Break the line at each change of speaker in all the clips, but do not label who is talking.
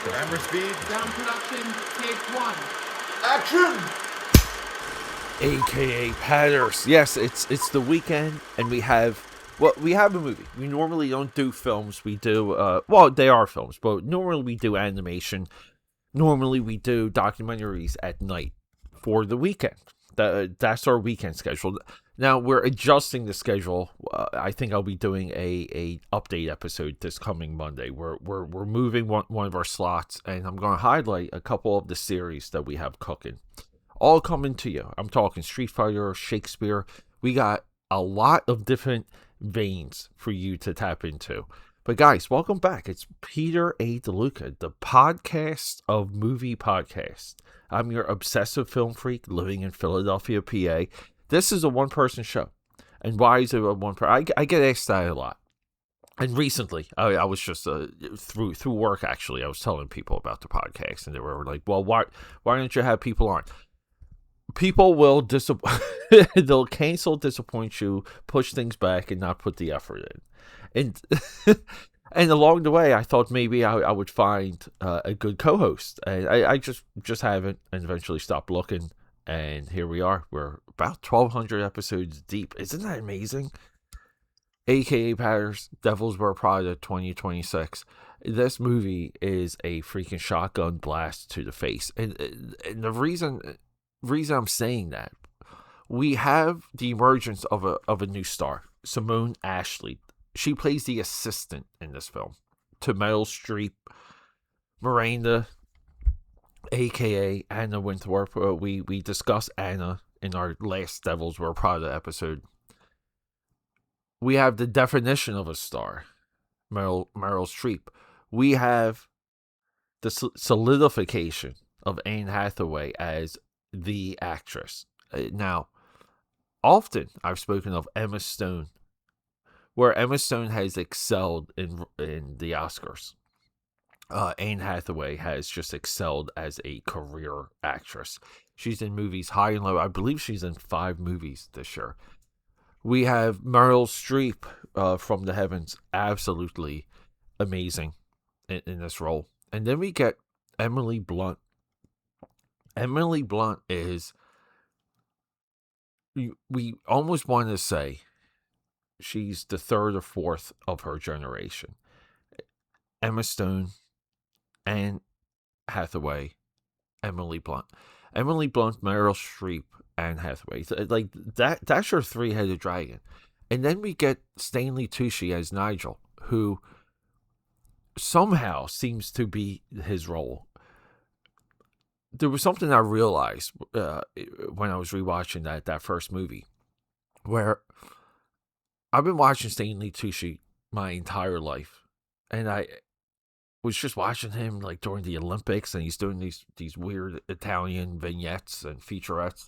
Camera speed.
Sound production, take one.
Action!
AKAPADers. Yes, it's the weekend, and we have a movie. We normally don't do films. We do they are films, but normally we do animation. Normally we do documentaries at night for the weekend. That's our weekend schedule. Now we're adjusting the schedule. I think I'll be doing a update episode this coming Monday. We're moving one of our slots, and I'm going to highlight a couple of the series that we have cooking. All coming to you. I'm talking Street Fighter, Shakespeare. We got a lot of different veins for you to tap into. But guys, welcome back. It's Peter A. DeLuca, the podcast of movie podcasts. I'm your obsessive film freak living in Philadelphia, PA. This is a one-person show. And why is it a one-person? I get asked that a lot. And recently, I was just through work, actually, I was telling people about the podcast. And they were like, well, why don't you have people on? People will they'll cancel, disappoint you, push things back, and not put the effort in. And and along the way, I thought maybe I would find a good co-host. And I just haven't, and eventually stopped looking. And here we are. We're about 1,200 episodes deep. Isn't that amazing? AKAPADers, Devils Wear Prada 2026. This movie is a freaking shotgun blast to the face. And the reason I'm saying that, we have the emergence of a new star, Simone Ashley. She plays the assistant in this film to Meryl Streep, Miranda, aka Anna Winthorpe. We discussed Anna in our last Devils Wear Prada episode. We have the definition of a star, Meryl Streep. We have the solidification of Anne Hathaway as the actress. Now, often I've spoken of Emma Stone, where Emma Stone has excelled in the Oscars. Anne Hathaway has just excelled as a career actress. She's in movies high and low. I believe she's in 5 movies this year. We have Meryl Streep from the heavens, absolutely amazing in this role. And then we get Emily Blunt. Emily Blunt is, we almost want to say, she's the third or fourth of her generation. Emma Stone, Anne Hathaway, Emily Blunt. Emily Blunt, Meryl Streep, Anne Hathaway. Like, that's your three-headed dragon. And then we get Stanley Tucci as Nigel, who somehow seems to be his role. There was something I realized when I was rewatching that first movie, where I've been watching Stanley Tucci my entire life, and I was just watching him like during the Olympics, and he's doing these weird Italian vignettes and featurettes.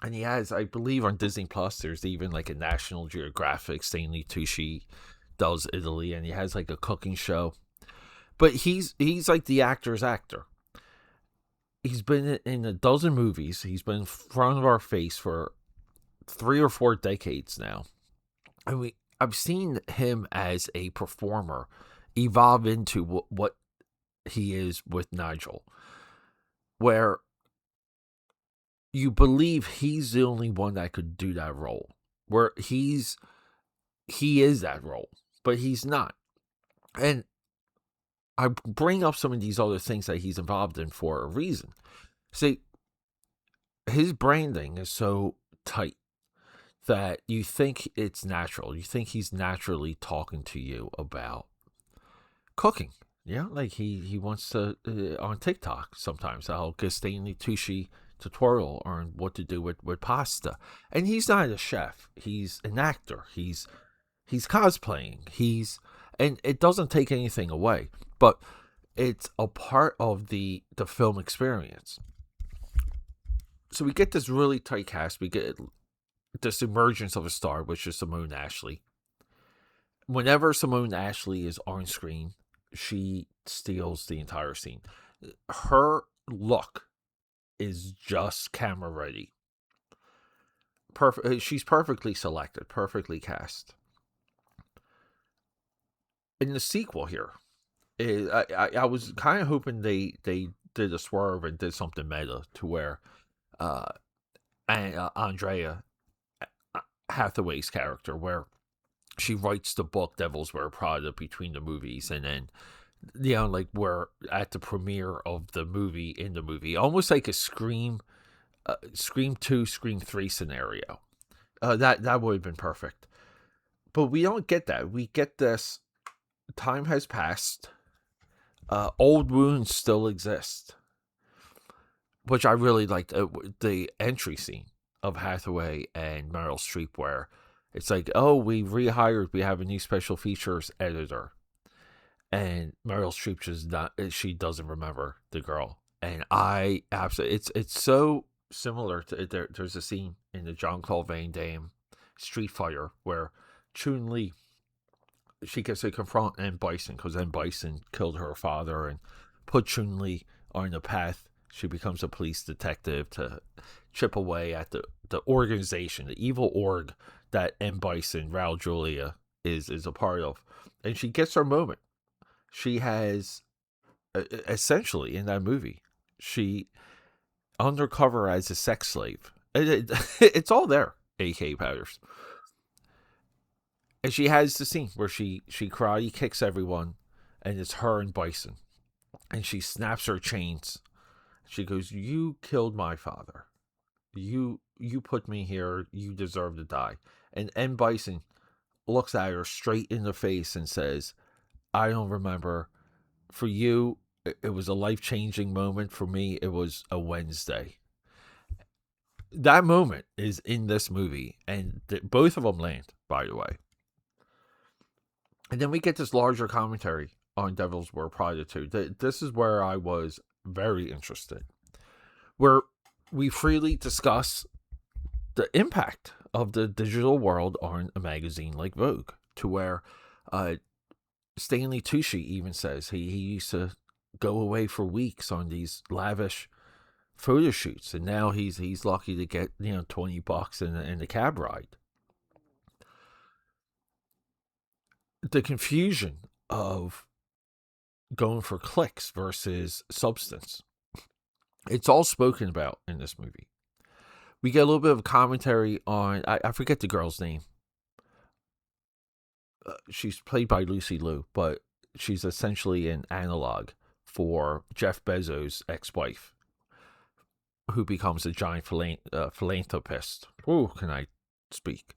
And he has, I believe, on Disney Plus, there's even like a National Geographic Stanley Tucci does Italy, and he has like a cooking show. But he's like the actor's actor. He's been in a dozen movies. He's been in front of our face for 3 or 4 decades now. And I've seen him as a performer evolve into what he is with Nigel, where you believe he's the only one that could do that role, where he is that role, but he's not. And I bring up some of these other things that he's involved in for a reason. See, his branding is so tight that you think it's natural. You think he's naturally talking to you about cooking. Yeah, like he wants to, on TikTok sometimes, I'll give Stanley Tucci tutorial on what to do with pasta. And he's not a chef. He's an actor. He's cosplaying. And it doesn't take anything away, but it's a part of the film experience. So we get this really tight cast. We get this emergence of a star, which is Simone Ashley. Whenever Simone Ashley is on screen, she steals the entire scene. Her look is just camera ready. She's perfectly selected, perfectly cast. In the sequel here, I was kind of hoping they did a swerve and did something meta to where uh and Andrea Hathaway's character, where she writes the book Devil's Wear Prada between the movies, and then like we're at the premiere of the movie, in the movie, almost like a Scream 2, Scream 3 scenario. That would have been perfect. But we don't get that. We get this: time has passed. Old wounds still exist, which I really liked. The entry scene of Hathaway and Meryl Streep, where it's like, oh, we rehired, we have a new special features editor, and Meryl Streep just not, she doesn't remember the girl, and I absolutely, it's so similar to there's a scene in the Jean-Claude Van Damme Street Fighter where Chun-Li, she gets to confront M. Bison because M. Bison killed her father and put Chun-Li on the path. She becomes a police detective to chip away at the organization, the evil org that M. Bison, Raul Julia, is a part of. And she gets her moment. She has, essentially, in that movie, she undercover as a sex slave. It's all there, AK Powders. And she has the scene where she karate kicks everyone, and it's her and Bison. And she snaps her chains. She goes, "You killed my father. You put me here. You deserve to die." And M. Bison looks at her straight in the face and says, "I don't remember. For you, it was a life-changing moment. For me, it was a Wednesday." That moment is in this movie, and both of them land, by the way. And then we get this larger commentary on Devil's Wear Prada 2. This is where I was very interested, where we freely discuss the impact of the digital world on a magazine like Vogue, to where Stanley Tucci even says he used to go away for weeks on these lavish photo shoots, and now he's lucky to get $20 in a cab ride. The confusion of going for clicks versus substance, it's all spoken about in this movie. We get a little bit of commentary on, I forget the girl's name. She's played by Lucy Liu, but she's essentially an analog for Jeff Bezos' ex-wife, who becomes a giant philanthropist. Oh, can I speak?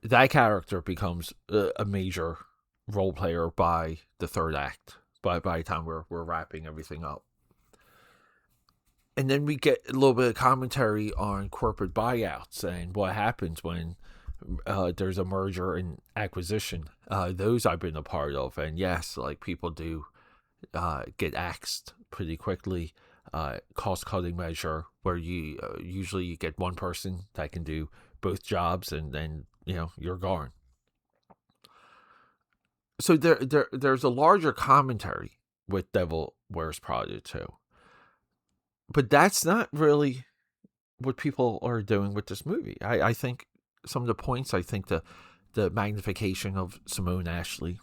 That character becomes a major role player by the third act, by the time we're wrapping everything up. And then we get a little bit of commentary on corporate buyouts and what happens when there's a merger and acquisition. Those I've been a part of. And yes, like, people do get axed pretty quickly. Cost-cutting measure where you usually you get one person that can do both jobs, and then you're gone. So there's a larger commentary with Devil Wears Prada 2. But that's not really what people are doing with this movie. I think some of the points, I think the magnification of Simone Ashley.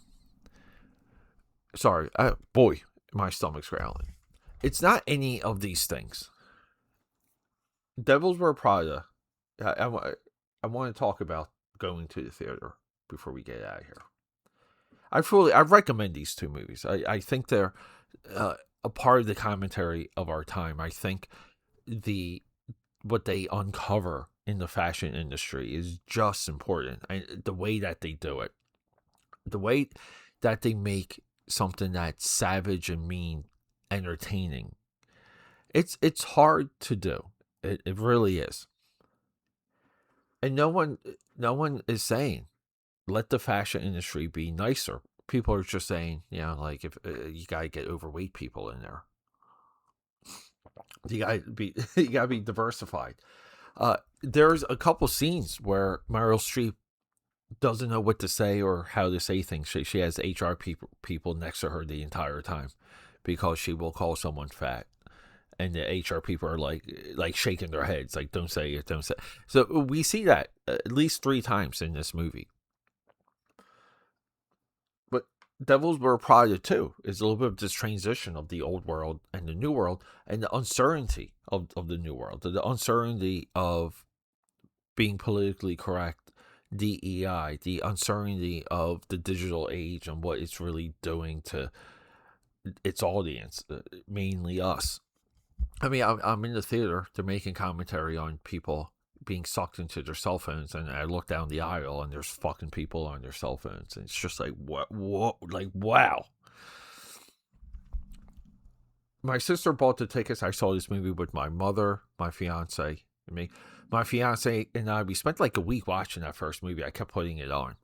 Sorry, boy, my stomach's growling. It's not any of these things. Devil's Wear Prada, I want to talk about going to the theater before we get out of here. I recommend these two movies. I think they're a part of the commentary of our time. I think what they uncover in the fashion industry is just important. The way that they do it, the way that they make something that's savage and mean entertaining. It's hard to do. It really is. And no one is saying let the fashion industry be nicer. People are just saying, like, if you gotta get overweight people in there, you gotta be diversified. There's a couple scenes where Meryl Streep doesn't know what to say or how to say things. She has HR people next to her the entire time because she will call someone fat, and the HR people are like shaking their heads, like, don't say it, don't say it. So we see that at least 3 times in this movie. But Devil's Wear Prada too is a little bit of this transition of the old world and the new world, and the uncertainty of the new world, the uncertainty of being politically correct, DEI, the uncertainty of the digital age and what it's really doing to its audience, mainly us. I mean, I'm in the theater. They're making commentary on people being sucked into their cell phones, and I look down the aisle, and there's fucking people on their cell phones, and it's just like, what, like, wow. My sister bought the tickets. I saw this movie with my mother, my fiance, and me. My fiance and I, we spent like a week watching that first movie. I kept putting it on.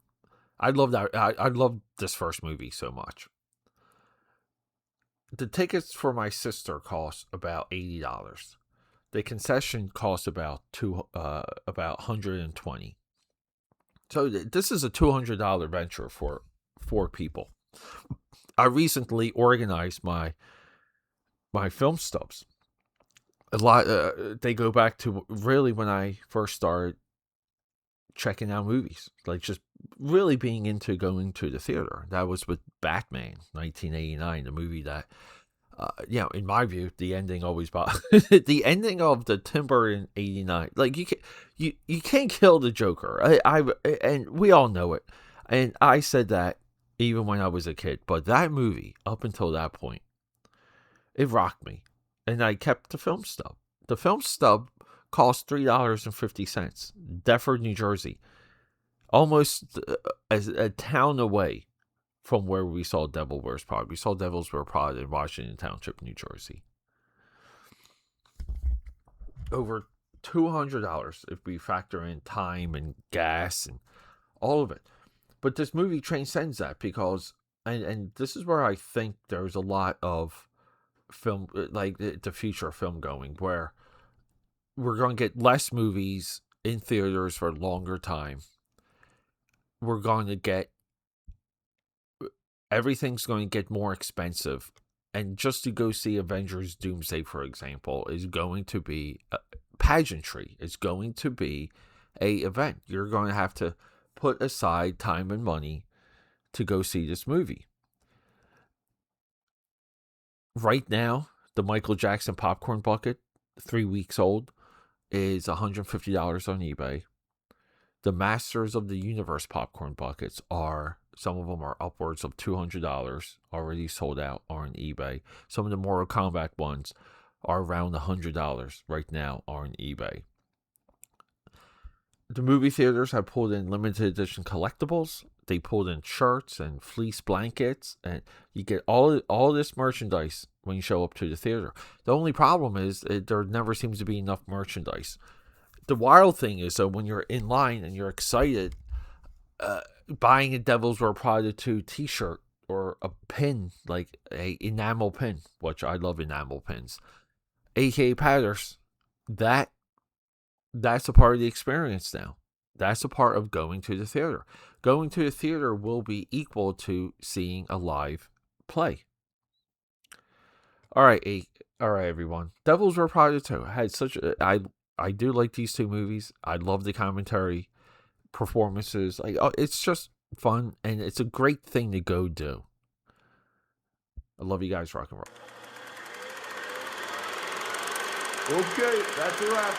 I love that. I loved this first movie so much. The tickets for my sister cost about $80. The concession cost about $120. So this is a $200 venture for 4 people. I recently organized my film stubs. A lot. They go back to really when I first started checking out movies, like just really being into going to the theater. That was with Batman, 1989, the movie that, in my view, the ending always the ending of the Tim Burton 89. Like you can't kill the Joker. And we all know it. And I said that even when I was a kid. But that movie, up until that point, it rocked me. And I kept the film stub. The film stub cost $3.50. Deptford, New Jersey. Almost as a town away from where we saw Devil's Wear Prada. We saw Devil's Wear Prada in Washington Township, New Jersey. Over $200 if we factor in time and gas and all of it. But this movie transcends that because, and this is where I think there's a lot of film, like the future of film going, where we're going to get less movies in theaters for a longer time. We're going to get, everything's going to get more expensive. And just to go see Avengers Doomsday, for example, is going to be pageantry. It's going to be a event. You're going to have to put aside time and money to go see this movie. Right now, the Michael Jackson popcorn bucket, 3 weeks old, is $150 on eBay. The Masters of the Universe popcorn buckets are, some of them are upwards of $200, already sold out on eBay. Some of the Mortal Kombat ones are around $100 right now on eBay. The movie theaters have pulled in limited edition collectibles. They pulled in shirts and fleece blankets, and you get all this merchandise when you show up to the theater. The only problem is there never seems to be enough merchandise. The wild thing is, though, when you're in line and you're excited, buying a Devil's Wear Prada 2 t-shirt or a pin, like a enamel pin, which I love enamel pins, AKAPADers, that's a part of the experience now. That's a part of going to the theater. Going to the theater will be equal to seeing a live play. All right, everyone. Devil's Wear Prada 2 had such a... I do like these 2 movies. I love the commentary, performances. It's just fun, and it's a great thing to go do. I love you guys. Rock and roll.
Okay, that's a wrap.